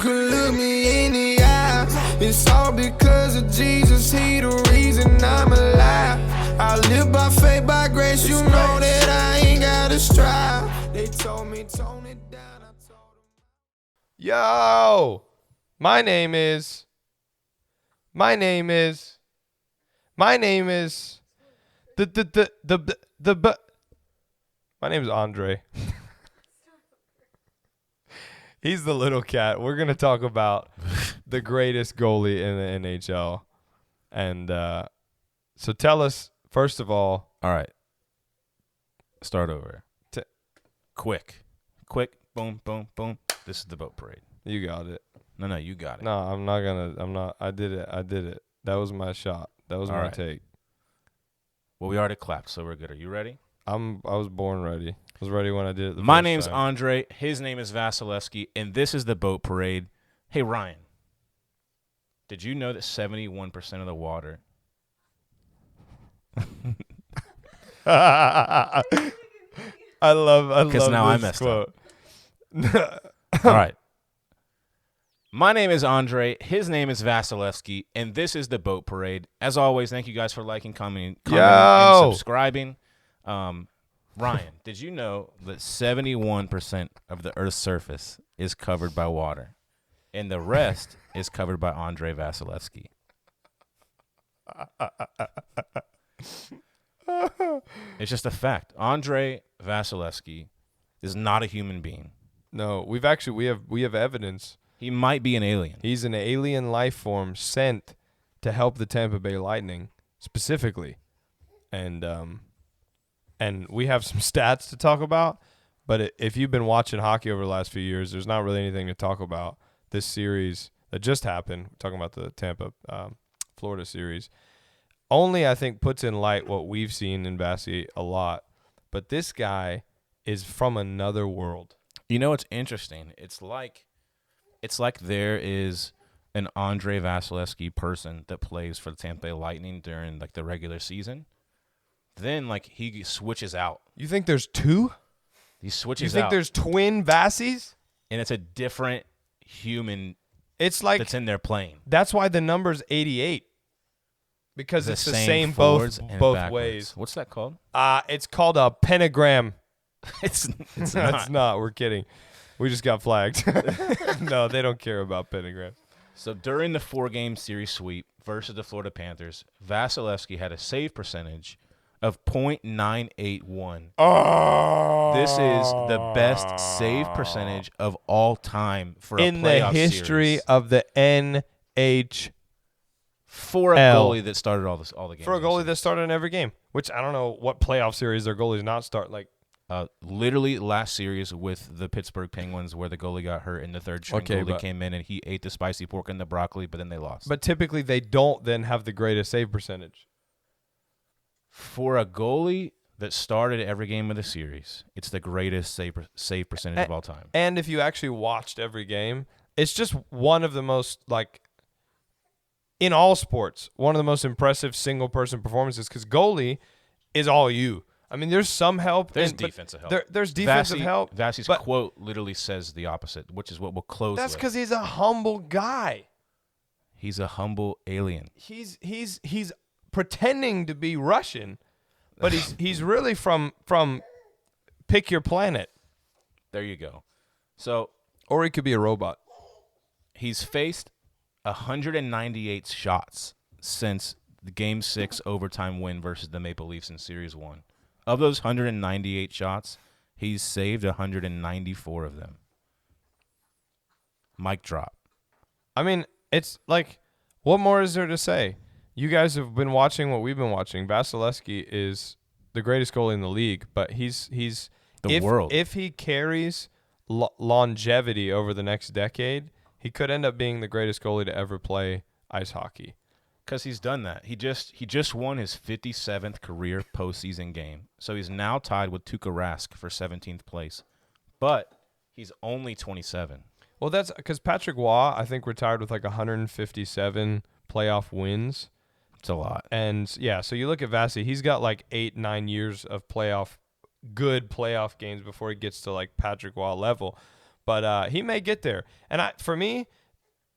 could look me in the eye. It's all because of Jesus, he the reason I'm alive. I live by faith, by grace, you know that I ain't gotta strive. They told me, tone it down, I told them. Yo, my name is my name is Andrei. He's the little cat. We're gonna talk about the greatest goalie in the NHL, and so tell us first of all. All right, start over. Quick, boom, boom, boom. This is the boat parade. You got it. No, you got it. No, I'm not. I did it. That was my shot. That was my take. Well, we already clapped, so we're good. Are you ready? I was born ready. I was ready when I did it. My name's Andrei. His name is Vasilevskiy, and this is the boat parade. Hey, Ryan, did you know that 71% of the water? I love Because now I messed up. All right. My name is Andrei. His name is Vasilevskiy, and this is the boat parade. As always, thank you guys for liking, commenting, and subscribing. Ryan, did you know that 71% of the Earth's surface is covered by water, and the rest is covered by Andrei Vasilevskiy? It's just a fact. Andrei Vasilevskiy is not a human being. No, we have evidence. He might be an alien. He's an alien life form sent to help the Tampa Bay Lightning specifically, and we have some stats to talk about. But if you've been watching hockey over the last few years, there's not really anything to talk about. This series that just happened, we're talking about the Tampa, Florida series, only I think puts in light what we've seen in Vasi a lot. But this guy is from another world. You know, it's interesting. It's like there is an Andrei Vasilevskiy person that plays for the Tampa Bay Lightning during like the regular season. Then like he switches out. You think there's two? He switches out. You think there's twin Vassies? And it's a different human. It's like that's in there playing. That's why the number's 88. Because it's the same both ways. What's that called? It's called a pentagram. It's not. It's not. We're kidding. We just got flagged. No, they don't care about pentagrams. So during the 4-game series sweep versus the Florida Panthers, Vasilevskiy had a save percentage of .981. Oh! This is the best save percentage of all time for a playoff in the history series. of the NHL. For a goalie that started all the games. For a goalie that started in every game, which I don't know what playoff series their goalies not start. Like literally last series with the Pittsburgh Penguins where the goalie got hurt and the third string goalie came in and he ate the spicy pork and the broccoli, but then they lost. But typically they don't then have the greatest save percentage. For a goalie that started every game of the series, it's the greatest save percentage of all time. And if you actually watched every game, it's just one of the most, like, in all sports, one of the most impressive single-person performances because goalie is all you. I mean, there's some help. There's defensive help. There's defensive help. Vassie's quote literally says the opposite, which is what we'll close with. That's because he's a humble guy. He's a humble alien. He's pretending to be Russian, but he's really from pick your planet. There you go. So, or he could be a robot. He's faced 198 shots since the Game 6 overtime win versus the Maple Leafs in Series 1. Of those 198 shots, he's saved 194 of them. Mic drop. I mean, it's like, what more is there to say? You guys have been watching what we've been watching. Vasilevskiy is the greatest goalie in the league, but he's the world. If he carries longevity over the next decade, he could end up being the greatest goalie to ever play ice hockey. Because he's done that. He just won his 57th career postseason game. So he's now tied with Tuukka Rask for 17th place. But he's only 27. Well, that's because Patrick Waugh, I think, retired with like 157 playoff wins. It's a lot. And, yeah, so you look at Vasi, he's got like 8-9 years of good playoff games before he gets to like Patrick Waugh level. But he may get there. And for me,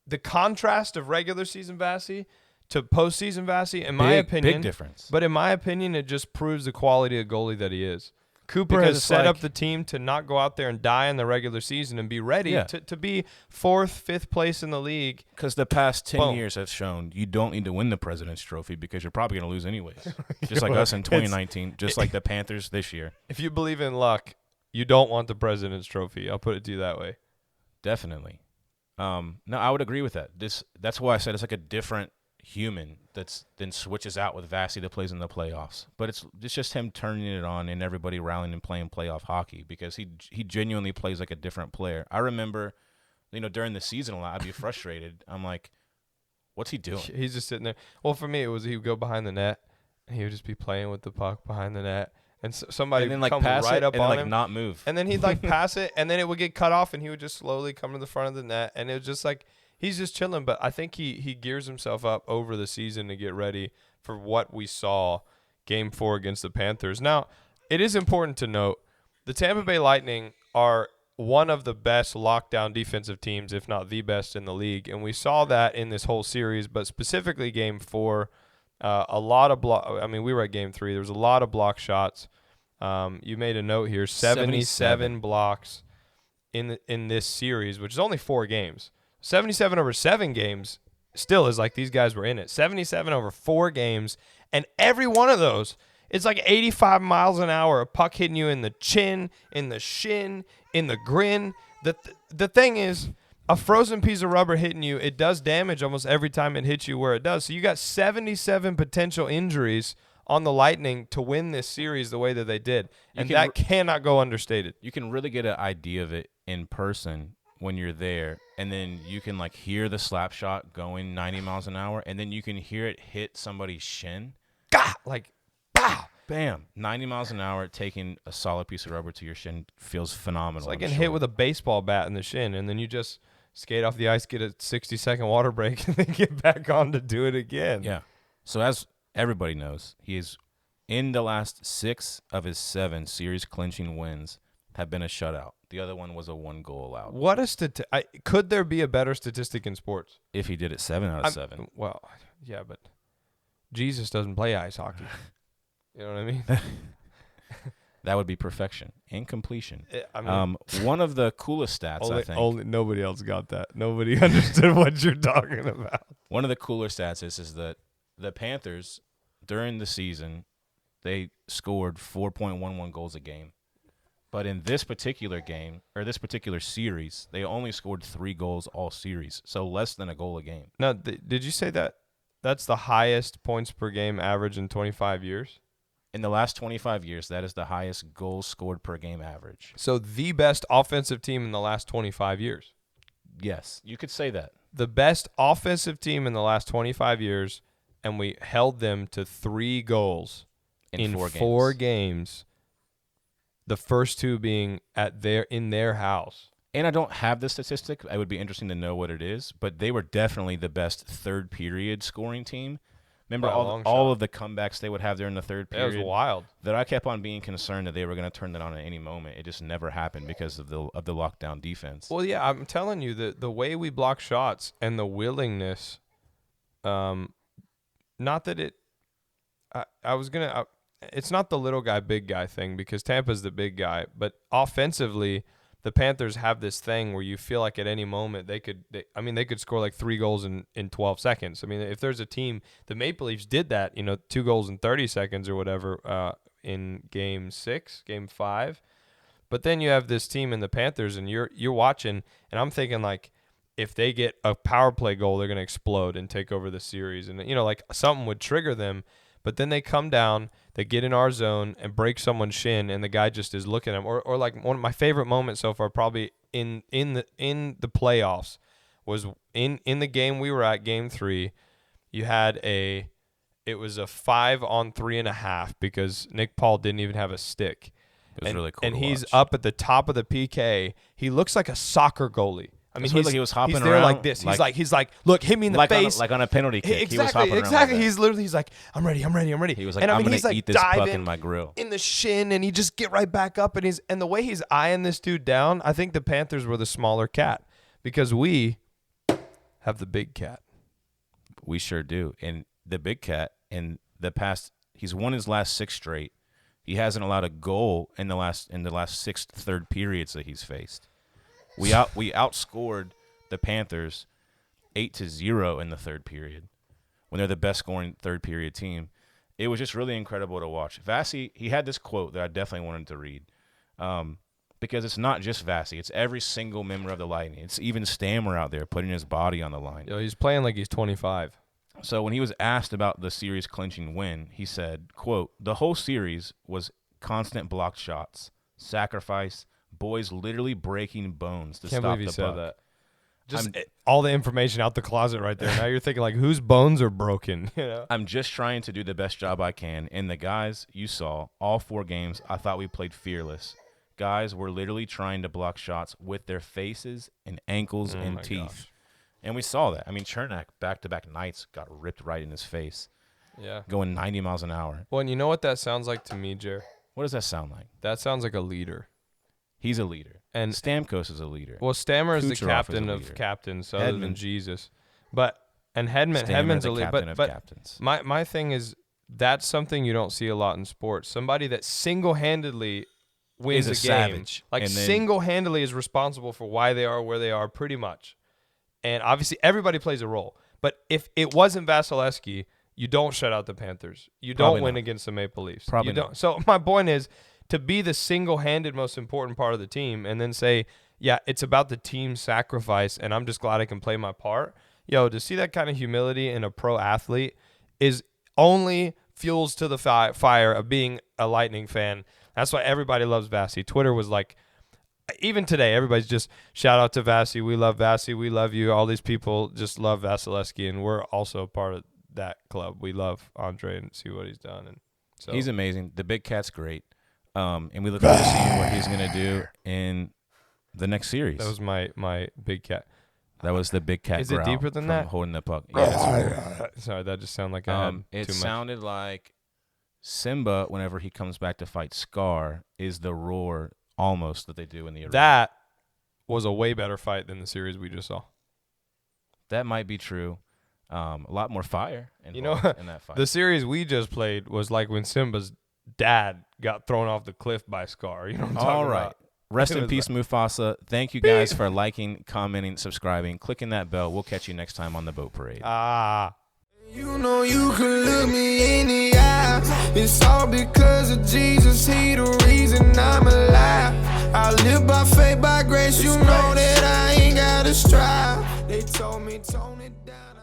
the contrast of regular season Vasi to postseason Vasi, in my opinion, big difference. But in my opinion, it just proves the quality of goalie that he is. Cooper Because has set up the team to not go out there and die in the regular season and be ready to be 4th, 5th place in the league. Because the past 10 years have shown you don't need to win the President's Trophy because you're probably going to lose anyways. Just like us in 2019, just like the Panthers this year. If you believe in luck, you don't want the President's Trophy. I'll put it to you that way. Definitely. No, I would agree with that. That's why I said it's like a different human that's then switches out with Vasi that plays in the playoffs. But it's just him turning it on and everybody rallying and playing playoff hockey because he genuinely plays like a different player. I remember, during the season a lot, I'd be frustrated. I'm like, what's he doing? He's just sitting there. Well, for me, it was he would go behind the net and he would just be playing with the puck behind the net. And somebody would come pass right it up and on him. not move. And then he'd pass it and then it would get cut off and he would just slowly come to the front of the net. And it was just he's just chilling, but I think he gears himself up over the season to get ready for what we saw Game 4 against the Panthers. Now, it is important to note the Tampa Bay Lightning are one of the best lockdown defensive teams, if not the best in the league, and we saw that in this whole series, but specifically Game 4, a lot of we were at Game 3. There was a lot of block shots. You made a note here, 77 blocks in this series, which is only 4 games. 77 over 7 games still is these guys were in it. 77 over 4 games, and every one of those is 85 miles an hour, a puck hitting you in the chin, in the shin, in the grin. The thing is, a frozen piece of rubber hitting you, it does damage almost every time it hits you where it does. So you got 77 potential injuries on the Lightning to win this series the way that they did, and that cannot go understated. You can really get an idea of it in person when you're there, and then you can hear the slap shot going 90 miles an hour, and then you can hear it hit somebody's shin. Gah! Bow! Bam! 90 miles an hour, taking a solid piece of rubber to your shin feels phenomenal. It's getting hit with a baseball bat in the shin, and then you just skate off the ice, get a 60-second water break, and then get back on to do it again. Yeah. So as everybody knows, he is in the last 6 of his 7 series-clinching wins have been a shutout. The other one was a 1-goal allowed. What a could there be a better statistic in sports? If he did it 7 out of 7. Well, yeah, but Jesus doesn't play ice hockey. You know what I mean? That would be perfection and completion. One of the coolest stats, I think. Nobody else got that. Nobody understood what you're talking about. One of the cooler stats is that the Panthers, during the season, they scored 4.11 goals a game. But in this particular game, or this particular series, they only scored 3 goals all series, so less than a goal a game. Now, did you say that that's the highest points per game average in 25 years? In the last 25 years, that is the highest goals scored per game average. So the best offensive team in the last 25 years? Yes, you could say that. The best offensive team in the last 25 years, and we held them to 3 goals in 4 games. The first 2 being in their house. And I don't have the statistic. It would be interesting to know what it is. But they were definitely the best third period scoring team. Remember all of the comebacks they would have there in the third period? That was wild. That I kept on being concerned that they were going to turn that on at any moment. It just never happened because of the lockdown defense. Well, yeah, I'm telling you, the way we block shots and the willingness, not that it – I was going to – it's not the little guy, big guy thing because Tampa's the big guy. But offensively, the Panthers have this thing where you feel like at any moment they could score 3 goals in 12 seconds. I mean, if there's a team, the Maple Leafs did that, 2 goals in 30 seconds or whatever in Game 6, Game 5. But then you have this team in the Panthers, and you're watching, and I'm thinking if they get a power play goal, they're going to explode and take over the series. And, something would trigger them. But then they come down, they get in our zone and break someone's shin, and the guy just is looking at him. Or one of my favorite moments so far, probably in the playoffs, was in the game we were at, Game 3. You had it was a 5-on-3.5 because Nick Paul didn't even have a stick. It was really cool. And he's up at the top of the PK. He looks like a soccer goalie. I mean, Like he was hopping he's there around like this. He's like, look, hit me in the face. Like on a penalty kick. Exactly, he was hopping around like that. He's like, I'm ready. He was like, I'm going to eat this puck in my grill. In the shin, and he just get right back up. And the way he's eyeing this dude down, I think the Panthers were the smaller cat because we have the big cat. We sure do. And the big cat, in the past, he's won his last 6 straight. He hasn't allowed a goal in the last 6 third periods that he's faced. We outscored the Panthers 8-0 in the third period when they're the best scoring third period team. It was just really incredible to watch. Vasi, he had this quote that I definitely wanted to read because it's not just Vasi. It's every single member of the Lightning. It's even Stammer out there putting his body on the line. Yo, he's playing like he's 25. So when he was asked about the series clinching win, he said, quote, "The whole series was constant blocked shots, sacrifice, boys literally breaking bones to Can't stop believe the he said puck." that. Just all the information out the closet right there. Now you're thinking like, whose bones are broken? You know? I'm just trying to do the best job I can. And the guys you saw, all 4 games, I thought we played fearless. Guys were literally trying to block shots with their faces and ankles and teeth. Gosh. And we saw that. I mean, Chernak back-to-back nights got ripped right in his face. Yeah. Going 90 miles an hour. Well, and you know what that sounds like to me, Jer? What does that sound like? That sounds like a leader. He's a leader. And Stamkos is a leader. Well, Stammer is the Kucherov captain is a of leader. captains other than Hedman. Jesus. And Hedman's Stammer's a the leader. captain of But captains. my thing is that's something you don't see a lot in sports. Somebody that single-handedly wins Is a game. savage. Like And then- single-handedly is responsible for why they are where they are pretty much. And obviously everybody plays a role. But if it wasn't Vasilevskiy, you don't shut out the Panthers. You Probably don't win not. against the Maple Leafs. Probably you don't. not. So my point is to be the single-handed most important part of the team and then say, yeah, it's about the team sacrifice and I'm just glad I can play my part. Yo, to see that kind of humility in a pro athlete is only fuels to the fire of being a Lightning fan. That's why everybody loves Vasi. Twitter was like, even today, everybody's just shout out to Vasi. We love Vasi. We love you. All these people just love Vasilevskiy, and we're also part of that club. We love Andrei and see what he's done. And so He's amazing. The big cat's great. And we look forward to seeing what he's going to do in the next series. that was my big cat. That was the big cat Is it growl deeper than from that? holding the puck. Yeah, Sorry, that just sounded like I had it too much. sounded like Simba, whenever he comes back to fight Scar, is the roar almost that they do in the arena. That was a way better fight than the series we just saw. That might be true. A lot more fire You know, involved in that fight. the series we just played was like when Simba's dad got thrown off the cliff by Scar. You know what I'm talking All right. about? Rest It in was peace, Mufasa. Thank you guys for liking, commenting, subscribing, clicking that bell. We'll catch you next time on the Boat Parade. You know you can look me in the eye. It's all because of Jesus. He the reason I'm alive. I live by faith, by grace. You know that I ain't gotta strive. They told me tone it down.